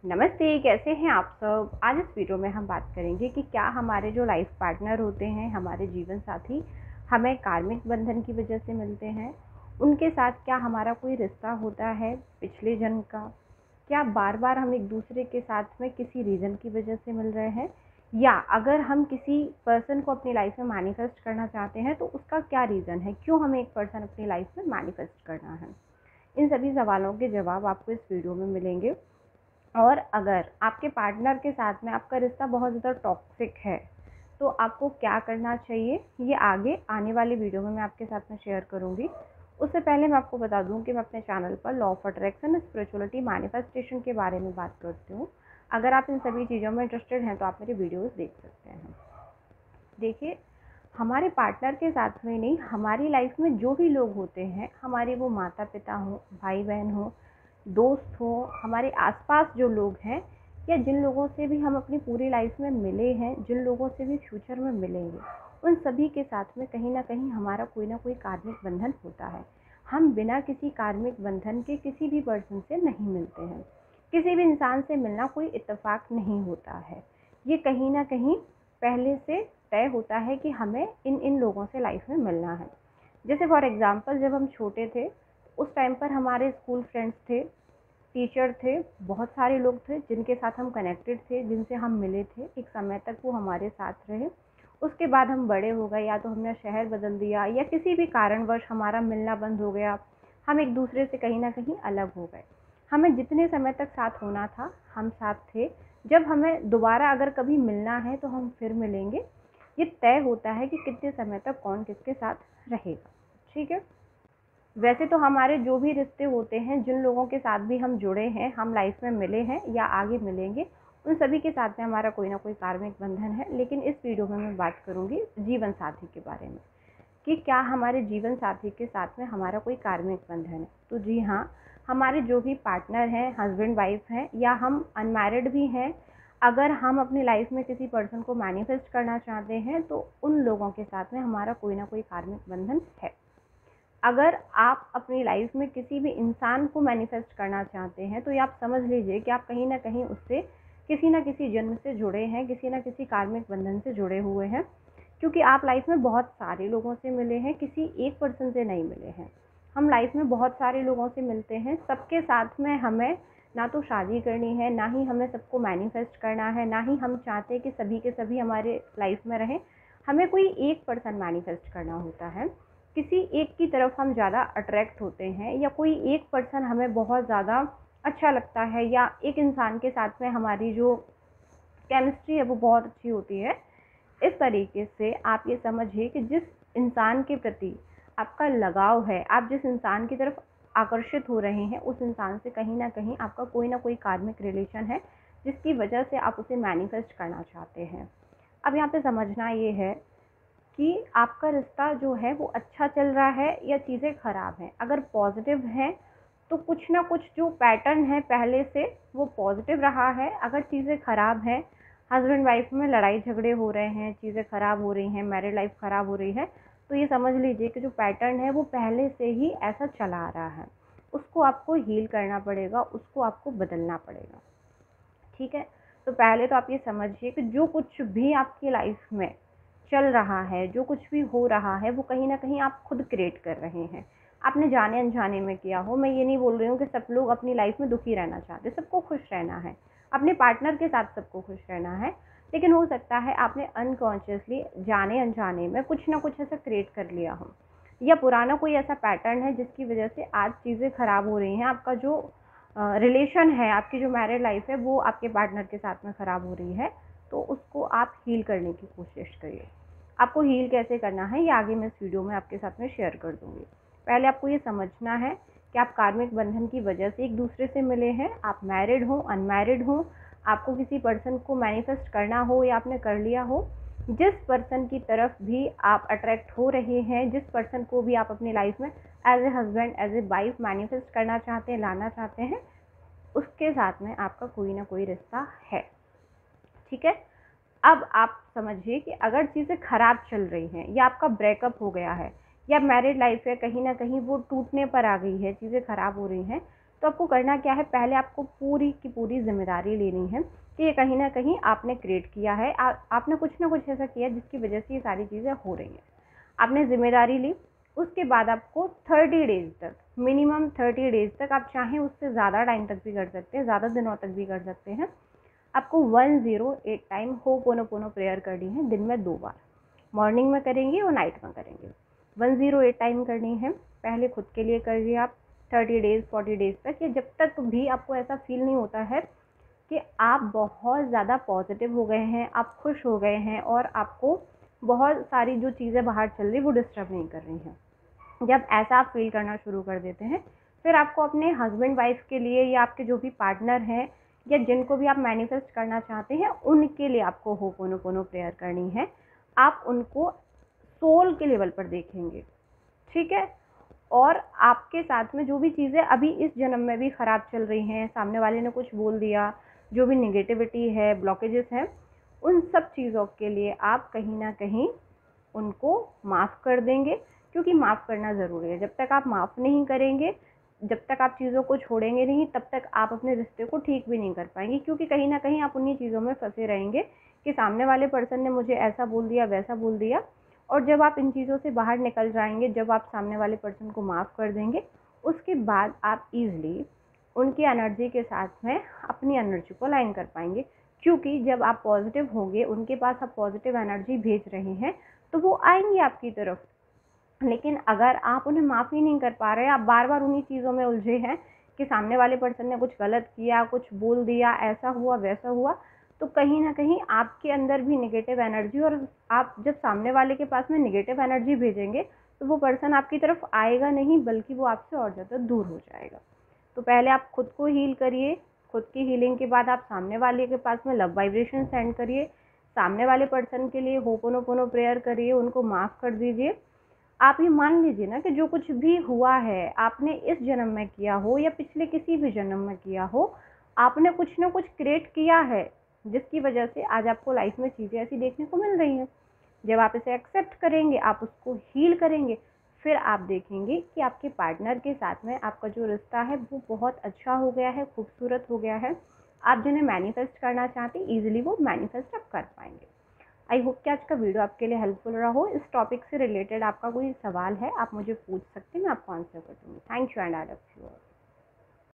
नमस्ते, कैसे हैं आप सब। आज इस वीडियो में हम बात करेंगे कि क्या हमारे जो लाइफ पार्टनर होते हैं, हमारे जीवन साथी, हमें कार्मिक बंधन की वजह से मिलते हैं। उनके साथ क्या हमारा कोई रिश्ता होता है पिछले जन्म का। क्या बार बार हम एक दूसरे के साथ में किसी रीज़न की वजह से मिल रहे हैं, या अगर हम किसी पर्सन को अपनी लाइफ में मैनिफेस्ट करना चाहते हैं तो उसका क्या रीज़न है, क्यों हमें एक पर्सन अपनी लाइफ में मैनिफेस्ट करना है। इन सभी सवालों के जवाब आपको इस वीडियो में मिलेंगे। और अगर आपके पार्टनर के साथ में आपका रिश्ता बहुत ज़्यादा टॉक्सिक है तो आपको क्या करना चाहिए, ये आगे आने वाली वीडियो में मैं आपके साथ में शेयर करूँगी। उससे पहले मैं आपको बता दूं कि मैं अपने चैनल पर law of attraction, spirituality, manifestation के बारे में बात करती हूँ। अगर आप इन सभी चीज़ों में इंटरेस्टेड हैं तो आप मेरी वीडियोस देख सकते हैं। देखिए, हमारे पार्टनर के साथ में नहीं, हमारी लाइफ में जो भी लोग होते हैं, हमारे वो माता पिता हों, भाई बहन हों, दोस्त हो, हमारे आसपास जो लोग हैं, या जिन लोगों से भी हम अपनी पूरी लाइफ में मिले हैं, जिन लोगों से भी फ्यूचर में मिलेंगे, उन सभी के साथ में कहीं ना कहीं हमारा कोई ना कोई कार्मिक बंधन होता है। हम बिना किसी कार्मिक बंधन के किसी भी पर्सन से नहीं मिलते हैं। किसी भी इंसान से मिलना कोई इत्तेफाक नहीं होता है। ये कहीं ना कहीं पहले से तय होता है कि हमें इन इन लोगों से लाइफ में मिलना है। जैसे फॉर एग्ज़ाम्पल, जब हम छोटे थे उस टाइम पर हमारे स्कूल फ्रेंड्स थे, टीचर थे, बहुत सारे लोग थे जिनके साथ हम कनेक्टेड थे, जिनसे हम मिले थे। एक समय तक वो हमारे साथ रहे। उसके बाद हम बड़े हो गए, या तो हमने शहर बदल दिया या किसी भी कारणवश हमारा मिलना बंद हो गया। हम एक दूसरे से कहीं ना कहीं अलग हो गए। हमें जितने समय तक साथ होना था हम साथ थे। जब हमें दोबारा अगर कभी मिलना है तो हम फिर मिलेंगे। ये तय होता है कि कितने समय तक कौन किसके साथ रहेगा। ठीक है। वैसे तो हमारे जो भी रिश्ते होते हैं, जिन लोगों के साथ भी हम जुड़े हैं, हम लाइफ में मिले हैं या आगे मिलेंगे, उन सभी के साथ में हमारा कोई ना कोई कार्मिक बंधन है। लेकिन इस वीडियो में मैं बात करूंगी जीवन साथी के बारे में, कि क्या हमारे जीवन साथी के साथ में हमारा कोई कार्मिक बंधन है। तो जी हाँ, हमारे जो भी पार्टनर हैं, हस्बैंड वाइफ हैं, या हम अनमैरिड भी हैं, अगर हम अपनी लाइफ में किसी पर्सन को मैनिफेस्ट करना चाहते हैं तो उन लोगों के साथ में हमारा कोई ना कोई कार्मिक बंधन है। अगर आप अपनी लाइफ में किसी भी इंसान को मैनिफेस्ट करना चाहते हैं तो ये आप समझ लीजिए कि आप कहीं ना कहीं उससे किसी न किसी जन्म से जुड़े हैं, किसी न किसी कार्मिक बंधन से जुड़े हुए हैं। क्योंकि आप लाइफ में बहुत सारे लोगों से मिले हैं, किसी एक पर्सन से नहीं मिले हैं। हम लाइफ में बहुत सारे लोगों से मिलते हैं, सबके साथ में हमें ना तो शादी करनी है, ना ही हमें सबको मैनिफेस्ट करना है, ना ही हम चाहते कि सभी के सभी हमारे लाइफ में रहें। हमें कोई एक पर्सन मैनिफेस्ट करना होता है। किसी एक की तरफ हम ज़्यादा अट्रैक्ट होते हैं, या कोई एक पर्सन हमें बहुत ज़्यादा अच्छा लगता है, या एक इंसान के साथ में हमारी जो केमिस्ट्री है वो बहुत अच्छी होती है। इस तरीके से आप ये समझिए कि जिस इंसान के प्रति आपका लगाव है, आप जिस इंसान की तरफ आकर्षित हो रहे हैं, उस इंसान से कहीं ना कहीं आपका कोई ना कोई कार्मिक रिलेशन है, जिसकी वजह से आप उसे मैनिफेस्ट करना चाहते हैं। अब यहाँ पे समझना ये है कि आपका रिश्ता जो है वो अच्छा चल रहा है या चीज़ें ख़राब हैं। अगर पॉजिटिव हैं तो कुछ ना कुछ जो पैटर्न है पहले से वो पॉजिटिव रहा है। अगर चीज़ें ख़राब हैं, हस्बैंड वाइफ में लड़ाई झगड़े हो रहे हैं, चीज़ें ख़राब हो रही हैं, मैरिड लाइफ ख़राब हो रही है, तो ये समझ लीजिए कि जो पैटर्न है वो पहले से ही ऐसा चला आ रहा है। उसको आपको हील करना पड़ेगा, उसको आपको बदलना पड़ेगा। ठीक है। तो पहले तो आप ये समझिए कि जो कुछ भी आपकी लाइफ में चल रहा है, जो कुछ भी हो रहा है, वो कहीं ना कहीं आप खुद क्रिएट कर रहे हैं। आपने जाने अनजाने में किया हो। मैं ये नहीं बोल रही हूँ कि सब लोग अपनी लाइफ में दुखी रहना चाहते, सबको खुश रहना है, अपने पार्टनर के साथ सबको खुश रहना है। लेकिन हो सकता है आपने अनकॉन्शियसली, जाने अनजाने में कुछ ना कुछ ऐसा क्रिएट कर लिया हो, या पुराना कोई ऐसा पैटर्न है जिसकी वजह से आज चीज़ें ख़राब हो रही हैं। आपका जो रिलेशन है, आपकी जो मैरिड लाइफ है, वो आपके पार्टनर के साथ में ख़राब हो रही है। तो उसको आप हील करने की कोशिश करिए। आपको हील कैसे करना है ये आगे मैं इस वीडियो में आपके साथ में शेयर कर दूँगी। पहले आपको ये समझना है कि आप कार्मिक बंधन की वजह से एक दूसरे से मिले हैं। आप मैरिड हो, अनमैरिड हो, आपको किसी पर्सन को मैनिफेस्ट करना हो या आपने कर लिया हो, जिस पर्सन की तरफ भी आप अट्रैक्ट हो रहे हैं, जिस पर्सन को भी आप अपनी लाइफ में as a husband, as a wife manifest करना चाहते हैं, लाना चाहते हैं, उसके साथ में आपका कोई ना कोई रिश्ता है। ठीक है। अब आप समझिए कि अगर चीज़ें ख़राब चल रही हैं, या आपका ब्रेकअप हो गया है, या मैरिड लाइफ है कहीं ना कहीं वो टूटने पर आ गई है, चीज़ें ख़राब हो रही हैं, तो आपको करना क्या है, पहले आपको पूरी की पूरी जिम्मेदारी लेनी है कि ये कहीं ना कहीं आपने क्रिएट किया है, आपने कुछ ना कुछ ऐसा किया जिसकी वजह से ये सारी चीज़ें हो रही हैं। आपने जिम्मेदारी ली, उसके बाद आपको 30 डेज तक, मिनिमम 30 डेज तक, आप चाहें उससे ज़्यादा टाइम तक भी कर सकते हैं, ज़्यादा दिनों तक भी कर सकते हैं, आपको 108 टाइम होपोनोपोनो प्रेयर करनी है, दिन में 2 बार, मॉर्निंग में करेंगे और नाइट में करेंगे। 108 टाइम करनी है। पहले खुद के लिए करिए आप 30 डेज 40 डेज तक, या जब तक भी आपको ऐसा फील नहीं होता है कि आप बहुत ज़्यादा पॉजिटिव हो गए हैं, आप खुश हो गए हैं और आपको बहुत सारी जो चीज़ें बाहर चल रही वो डिस्टर्ब नहीं कर रही हैं। जब ऐसा आप फील करना शुरू कर देते हैं, फिर आपको अपने हस्बैंड वाइफ के लिए या आपके जो भी पार्टनर हैं या जिनको भी आप मैनिफेस्ट करना चाहते हैं, उनके लिए आपको होपोनोपोनो प्रेयर करनी है। आप उनको सोल के लेवल पर देखेंगे, ठीक है। और आपके साथ में जो भी चीज़ें अभी इस जन्म में भी ख़राब चल रही हैं, सामने वाले ने कुछ बोल दिया, जो भी निगेटिविटी है, ब्लॉकेजेस हैं, उन सब चीज़ों के लिए आप कहीं ना कहीं उनको माफ़ कर देंगे, क्योंकि माफ़ करना ज़रूरी है। जब तक आप माफ़ नहीं करेंगे, जब तक आप चीज़ों को छोड़ेंगे नहीं, तब तक आप अपने रिश्ते को ठीक भी नहीं कर पाएंगे, क्योंकि कहीं ना कहीं आप उन्हीं चीज़ों में फंसे रहेंगे कि सामने वाले पर्सन ने मुझे ऐसा बोल दिया, वैसा बोल दिया। और जब आप इन चीज़ों से बाहर निकल जाएंगे, जब आप सामने वाले पर्सन को माफ़ कर देंगे, उसके बाद आप ईज़िली उनकी एनर्जी के साथ में अपनी एनर्जी को लाइन कर पाएंगे। क्योंकि जब आप पॉजिटिव होंगे, उनके पास आप पॉजिटिव एनर्जी भेज रहे हैं, तो वो आएंगे आपकी तरफ। लेकिन अगर आप उन्हें माफ़ ही नहीं कर पा रहे, आप बार बार उन्हीं चीज़ों में उलझे हैं कि सामने वाले पर्सन ने कुछ गलत किया, कुछ बोल दिया, ऐसा हुआ वैसा हुआ, तो कहीं ना कहीं आपके अंदर भी नेगेटिव एनर्जी, और आप जब सामने वाले के पास में नेगेटिव एनर्जी भेजेंगे तो वो पर्सन आपकी तरफ आएगा नहीं, बल्कि वो आपसे और ज़्यादा दूर हो जाएगा। तो पहले आप खुद को हील करिए, खुद की हीलिंग के बाद आप सामने वाले के पास में लव वाइब्रेशन सेंड करिए, सामने वाले पर्सन के लिए होपोनोपोनो प्रेयर करिए, उनको माफ़ कर दीजिए। आप ये मान लीजिए ना कि जो कुछ भी हुआ है, आपने इस जन्म में किया हो या पिछले किसी भी जन्म में किया हो, आपने कुछ ना कुछ क्रिएट किया है, जिसकी वजह से आज आपको लाइफ में चीज़ें ऐसी देखने को मिल रही हैं। जब आप इसे एक्सेप्ट करेंगे, आप उसको हील करेंगे, फिर आप देखेंगे कि आपके पार्टनर के साथ में आपका जो रिश्ता है वो बहुत अच्छा हो गया है, खूबसूरत हो गया है। आप जिन्हें मैनिफेस्ट करना चाहते हैं, ईजिली वो मैनिफेस्ट आप कर पाएंगे। आई होप कि आज का वीडियो आपके लिए हेल्पफुल रहा हो। इस टॉपिक से रिलेटेड आपका कोई सवाल है, आप मुझे पूछ सकते हैं, मैं आपको आंसर कर दूँगी। Thank you and I love you all.